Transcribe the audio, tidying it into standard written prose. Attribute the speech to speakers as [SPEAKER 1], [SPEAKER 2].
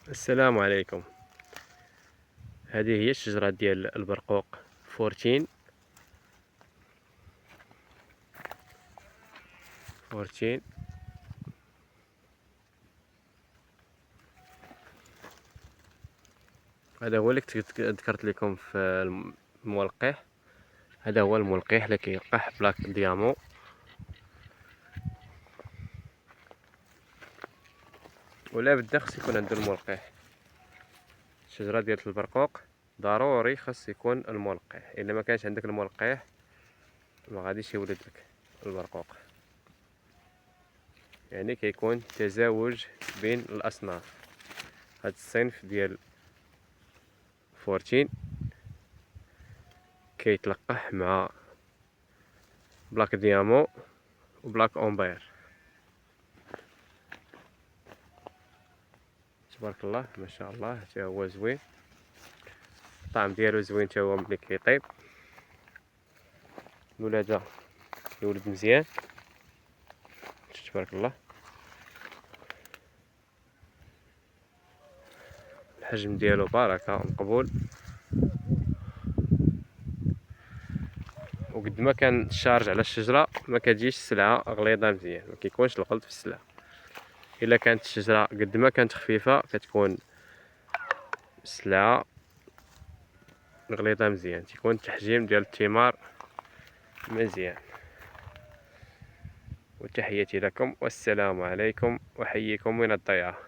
[SPEAKER 1] السلام عليكم. هذه هي الشجرة ديال البرقوق فورتين. هذا هو اللي ذكرت لكم في الملقح. هذا هو الملقح اللي كيلقح بلاك ديامون. ولا بدا خص يكون عنده الملقح. الشجرة ديال البرقوق ضروري خص يكون الملقح، الا ما كانش عندك الملقح ما غاديش يولد لك البرقوق. يعني كيكون تزاوج بين الاصناف. هاد الصنف ديال فورتين كيتلقح مع بلاك ديامون وبلاك امبير. تبارك الله ما شاء الله، حتى هو زوين، الطعم ديالو زوين حتى هو ملي كيطيب. الولاده يولد مزيان تبارك الله. الحجم ديالو بركه مقبول، وقد ما كان الشارج على الشجره ما كتجيش السلعه غليظه مزيان، ما كيكونش الغلط في السلعه. الا كانت الشجره قد ما كانت خفيفه كتكون السلعه غليظه مزيان، تيكون التحجيم ديال الثمار مزيان. وتحياتي لكم والسلام عليكم، وحييكم من الضيعه.